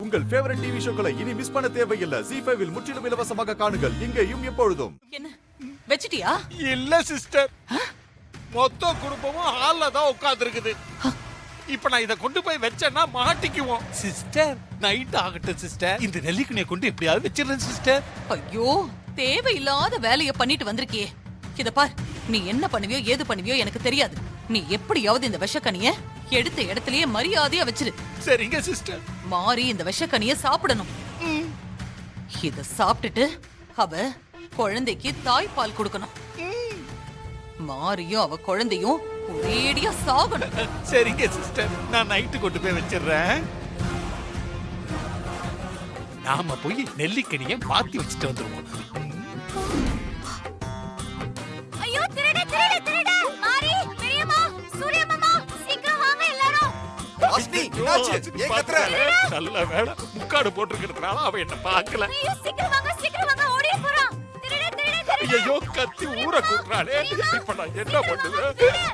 உங்கள் favourite TV ஷோக்களை இனி miss பண்ண தேவையில்லை. ZEE5 இல் முற்றிலும் இலவசமாக காணுங்கள். இங்கேயும் எப்பொழுதும். என்ன வெச்சிட்டியா? இல்ல சிஸ்டர், மொத்த குடும்பமும் ஹால்ல தான் உட்கார்ந்து இருக்குது. இப்ப நான் இத கொண்டு போய் வச்சேன்னா மாட்டிக்குவோம். சிஸ்டர், நைட் ஆகட்டும் சிஸ்டர். இந்த நெல்லிக்கனியை கொண்டு எப்படியாவது வச்சிடுறேன் சிஸ்டர். ஐயோ, தேவையில்லாத வேலைய பண்ணிட்டு வந்திருக்கியே. இத பார், நீ என்ன பண்ணுவியோ ஏது பண்ணுவியோ எனக்கு தெரியாது. நீ எப்படியாவது இந்த விஷக்கனிய எடுத்த இடத்துலயே மரியாதையா வச்சிரு. சரிங்க சிஸ்டர். மாறி இந்த விஷக்கனிய சாப்பிடணும். இத சாப்பிட்டுட்டு அவ குழந்தைக்கு தாய்ப்பால் கொடுக்கணும். மாரியும் அவ குழந்தையும் ஒரேடியா சாகணும். சரிங்க சிஸ்டர், நான் நைட்டு கொண்டு போய் வச்சிடுறேன். நாம போய் நெல்லிக்கனியை மாத்தி வச்சுட்டு வந்துருவோம். ஐயோ, திருட திருட திருட! மாரி, பெரியம்மா, சூர்யா மாமா, சீக்கிரம் வாங்க எல்லாரும். ஹாசினி, என்னாச்சு? ஏன் கத்துற? நல்ல வேளை முக்காடு போட்டுக்கிறதுனால அவ என்ன பார்க்கல. ஐயோ, சீக்கிரம் வாங்க, ஓடியே போறோம். திருட திருட திருட! ஐயோ, கத்தி ஊற கூட்டுறாளே. இப்ப நான் என்ன பண்ணுவேன்?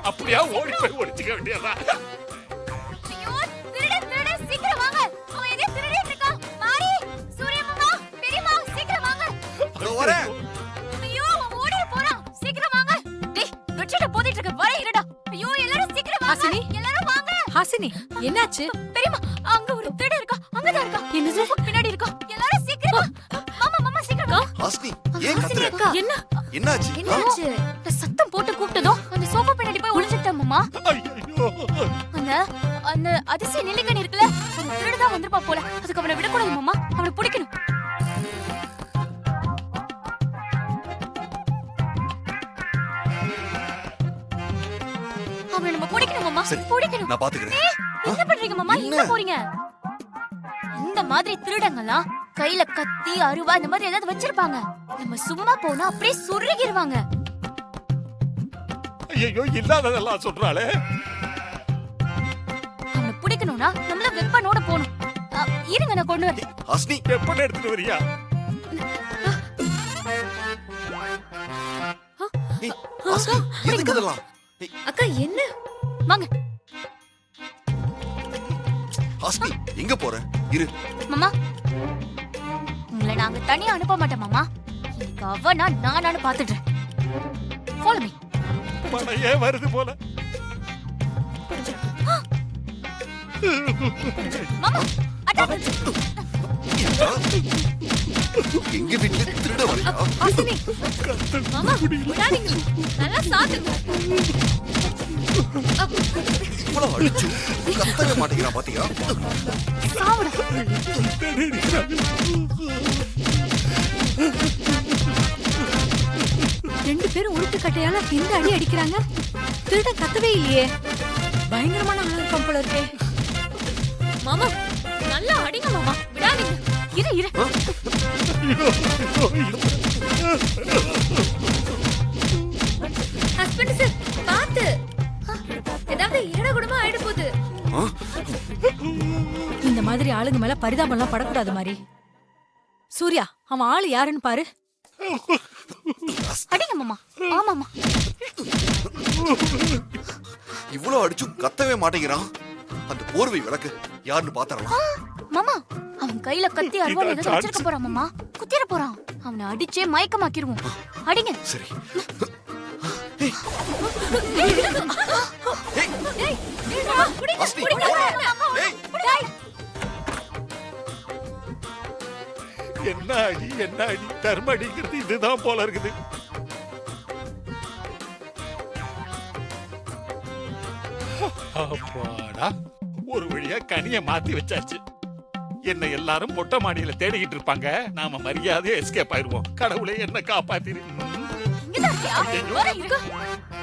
அப்படியா ஓடி போய் ஒளிச்சுக்க வேண்டியதா? ஐயோ, திருட திருட, சீக்கிரம் வாங்க. அவன் எதையோ திருடிட்டு இருக்கான். மாரி, சூர்யா மாமா, பெரியம்மா, சீக்கிரம் வாங்க. இதோ வரேன். ஐயோ, அவன் ஓடியே போறான். சீக்கிரம் வாங்க. டேய், வெற்றிட போதிட்டு இருக்க, வர இருடா. ஐயோ, எல்லாரும் சீக்கிரம் வாங்க. ஹாசினி, எல்லாரும் வாங்க. ஹாசினி, என்னாச்சு? பெரியம்மா, அங்க ஒரு திருடன் இருக்கா. அங்கதான் இருக்கா. என்னது? பின்னாடி இருக்கா. எல்லாரும் சீக்கிரம் வா. மாமா, மாமா, சீக்கிரம் வா. ஹாசினி, ஏன் கத்துற? என்ன என்னாச்சு? என்னாச்சு? நான் சத்தம் போட்டு கூப்பிட்டதும் அந்த சோஃபா பின்னாடி போய் ஒளிஞ்சிட்டேன் மாமா. ஐயோ, அந்த அதிசய நெல்லிக்கனி இருக்குல்ல, அந்த திருடு தான் வந்திருப்பா போல. அதுக்கு அவனை விடக்கூடாது மாமா, அவனை பிடிக்கணும். அவனை நம்ம பிடிக்கணும் மாமா, சரி, பிடிக்கணும். நான் பாத்துக்கிறேன். என்ன பண்றீங்க மாமா? என்ன? எங்க போறீங்க? இந்த மாதிரி திருடங்கலாம் கையில கத்தி அருவா இந்த மாதிரி ஏதாவது வச்சிருப்பாங்க. நம்ம சும்மா போனா அப்படியே சுருகிடுவாங்க. ஐயோ, இல்லாததெல்லாம் சொல்றாளே. அவனை பிடிக்கணும்னா நம்மள வெப்பனோட போணும். இருங்க, நான் கொண்டு வரேன். ஹாசினி, எப்ப எடுத்துட்டு வரியா? ஏய், ஹாசினி, எதுக்கு இதெல்லாம்? ஏய், அக்கா, என்ன? வாங்க ஹாசினி, எங்க போற? இரு. மாமா, உங்களை நாங்க தனியா அனுப்ப மாட்டோம் மாமா. இன்னைக்கு அவனா நானானு பாத்துடுறேன். Follow me. மழையே வருது போல. மாமா, அட்டாக். எங்க வீட்டுல திருட வரையா? ஹாசினி, மாமா, விடாதீங்க. நல்லா சாத்துங்க. இவ்வளவு அடிச்சு கத்தவே மாட்டேங்கிறான் பாத்தியா? சாவுடா. ரெண்டு பேரும் உருட்டு கட்டையால இந்த அடி அடிக்கிறாங்க. திருட கத்தவே இல்லையே. பயங்கரமான ஆளா இருக்கான் போல இருக்கே. மாமா, நல்லா அடிங்க மாமா, விடாதீங்க. இரு இரு. ஹஸ்பண்ட் சார், பாத்து. ஏதாவது ஏடா கூடமா ஆயிட போகுது. இந்த மாதிரி ஆளுங்க மேல பரிதாபம்லாம் படக்கூடாது மாதிரி. சூர்யா, அவன் ஆளு யாருன்னு பாரு. அடிங்க மாமா. ஆமாமா. இவ்வளவு அடிச்சும் கத்தவே மாட்டேங்கிறான். அந்த போர்வை விளக்கு யாருன்னு பாத்தறலாம். மாமா, அவன் கையில கத்தி அருவாள் ஏதாவது வச்சிருக்க போறான் மாமா. குத்திர போறான். அவனை அடிச்சே மயக்கமாக்கிருவோம். அடிங்க. சரி. ஹாசினி, ஏய், என்ன அடி, என்ன அடி? தர்ம அடிக்கிறது இதுதான் போல இருக்குது. அப்பாடா, ஒரு வழியா கனிய மாத்தி வச்சாச்சு. என்ன எல்லாரும் மொட்டை மாடியில தேடிக்கிட்டு இருப்பாங்க. நாம மரியாதையா எஸ்கேப் ஆயிருவோம். கடவுளே என்ன காப்பாத்திரு. இங்கதான் இருக்கியா? வர இருக்கு.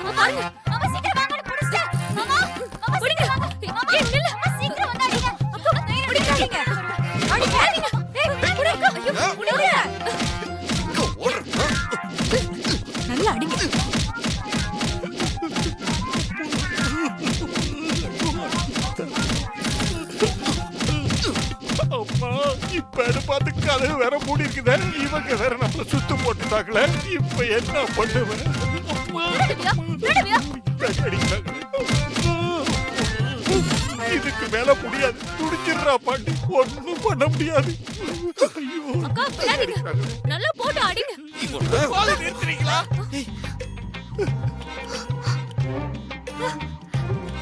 மாமா, பாருங்க. மாமா, சீக்கிரம் வாங்கன்னு புடிச்சேன். மாமா, மாமா, சீக்கிரம் வாங்க. மாமா, நில்லு. மாமா, சீக்கிரம் வந்து அடிங்க. அப்பா, பிடிக்காதீங்க. அடிக்காதீங்க. ஏய், புடிங்க. ஐயோ, புடிங்க. எங்க ஓடுற? நல்லா அடிங்க. அம்மா, இப்ப பார்த்து கதவு வேற மூடி இருக்குதே. இவங்க வேற நம்மள சுத்து போட்டுட்டாங்களே. இப்ப என்ன பண்ணுவேன்? திருடுவியா? திருடுவியா? அடிக்கிறாங்க. இதுக்கு மேல முடியாது. துடிச்சிடுறா பாண்டி, ஒண்ணும் பண்ண முடியாது. ஐயோ, அக்கா விடாதீங்க. நல்லா போட்டு அடிங்க. போதும், நிறுத்துறீங்களா?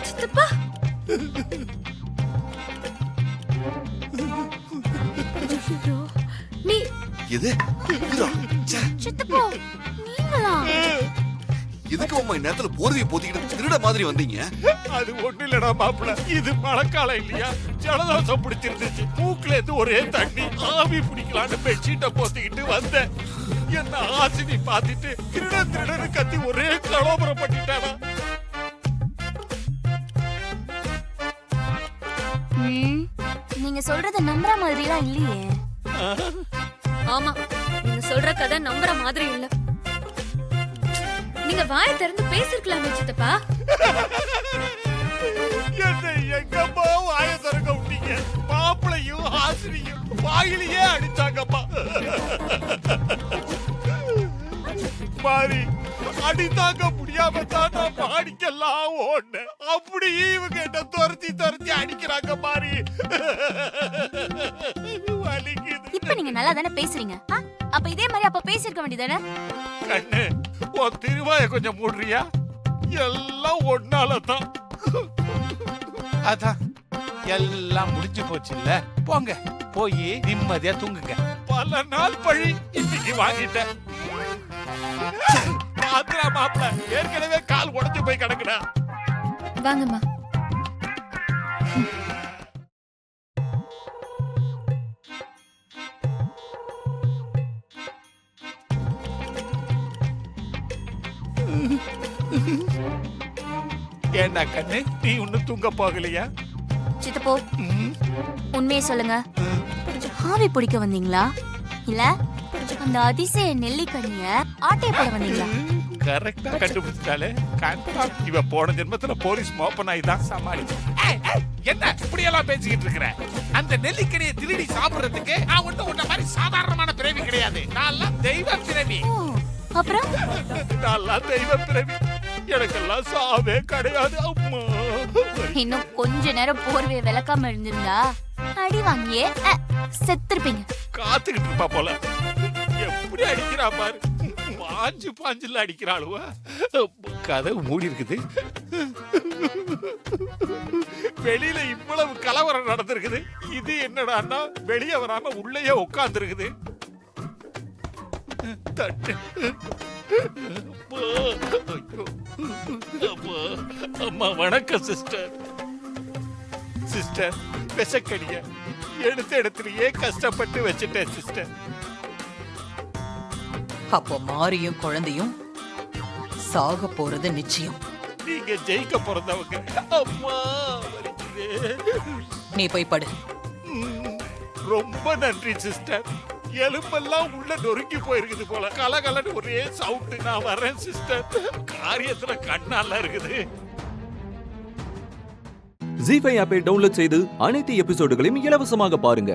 சித்தப்பா ஐயோ, நீ எது இதுதான். ச்சே, சித்தப்பா நீங்களா? எதுக்கு அம்மா நேரத்துல போர்வையை போத்திக்கிட்டு திருட மாதிரி வந்தீங்க? அது ஒண்ணு இல்லடா மாப்பிள்ள, இது மழைக்காலம் இல்லையா, ஜலதோஷம் பிடிச்சிருந்துச்சு. மூக்குல இருந்து ஒரே தண்ணி, ஆவி பிடிக்கலான்னு பெட்ஷீட்டை போத்திக்கிட்டு வந்தேன். என்ன ஆசினி பார்த்துட்டு திருடன்னு கத்தி ஒரே கலோபரம் பண்ணிட்டானா. நீங்க சொல்றத நம்புற மாதிரிலாம் இல்லையே. ஆமா, நீங்க சொல்ற கதை நம்புற மாதிரி இல்ல. நீங்க வாயை திறந்து பேசிருக்கலாமே சித்தப்பா. என்ன எங்கம்மா வாயை திறக்க விட்டீங்க? மாப்பிளையும் ஆசினியும் வாயிலேயே அடிச்சாங்கம்மா. மாறி அடி தாங்க முடியாம தான் நான் மாடிக்கெல்லாம் ஓடுனேன். அப்படியே இவங்க என்ன துரத்தி அடிக்கிறாங்க மாறி. வலிக்குது. இப்ப நீங்க நல்லா தானே பேசுறீங்க. அப்ப இதே மாதிரி அப்ப பேசிருக்க வேண்டியதானே? கண்ணு, உன் திருவாய கொஞ்சம் மூடுறியா? எல்லாம் ஒன்னாலதான். அதான் எல்லாம் முடிஞ்சு போச்சு இல்ல. போங்க, போய் நிம்மதியா தூங்குங்க. பல நாள் பழி இன்னைக்கு வாங்கிட்டேன். பாத்திரா மாப்பிள, ஏற்கனவே கால் உடைஞ்சு போய் கிடக்குடா. வாங்கம்மா. ஏண்டா கண்ணு, நீ இன்னும் தூங்க போகலையா? சித்தப்போ உண்மையை சொல்லுங்க. ஆவி பிடிக்க வந்தீங்களா இல்ல அந்த அதிசய நெல்லிக்கனிய ஆட்டை போட வந்தீங்களா? கரெக்டா கண்டுபிடிச்சாலே. கன்ஃபார்ம் இவ போன ஜென்மத்துல போலீஸ் மோப்பன் ஆகி தான் சமாளிச்சு. என்ன இப்படி எல்லாம் பேசிக்கிட்டு இருக்கிற? அந்த நெல்லிக்கனியை திருடி சாப்பிடுறதுக்கு நான் ஒன்னும் உன்ன மாதிரி சாதாரணமான பிறவி கிடையாது. நான் தெய்வ பிறவி. அப்புறம் நான் தெய்வ பிறவி. எனக்கெல்லாம் சாவே கிடையாது அம்மா. இன்னும் கொஞ்ச நேரம் போர்வையை விளக்காம இருந்திருந்தா அடி வாங்கியே செத்துருப்பீங்க. காத்துக்கிட்டு இருப்பா போல. எப்படி அடிக்கிறா பாரு, பாஞ்சுல அடிக்கிறாளுவா. கதை மூடி இருக்குது. வெளியில இவ்வளவு கலவரம் நடந்திருக்குது. இது என்னடான்னா வெளியே வராம உள்ளேயே உட்கார்ந்து இருக்குது. தட்டு. அம்மா வணக்கம் சிஸ்டர். சிஸ்டர், விஷக்கடிய எடுத்த இடத்துலயே கஷ்டப்பட்டு வச்சுட்டேன் சிஸ்டர். அப்போ மாரியும் குழந்தையும் சாக போறது நிச்சயம். நீங்க ஜெயிக்க பிறந்தவங்க. அம்மா வலிக்குதே. நீ போய் படு. ரொம்ப நன்றி சிஸ்டர். எலும்பெல்லாம் உள்ள நொறுங்கி போயிருக்குது போல. கலகலன்னு ஒரே சவுண்ட். நான் வரேன் சிஸ்டர். காரியத்துல கண்ணால இருக்குது. ஜீ5 ஆப்பை டவுன்லோட் செய்து அனைத்து எபிசோடுகளையும் இலவசமாக பாருங்க.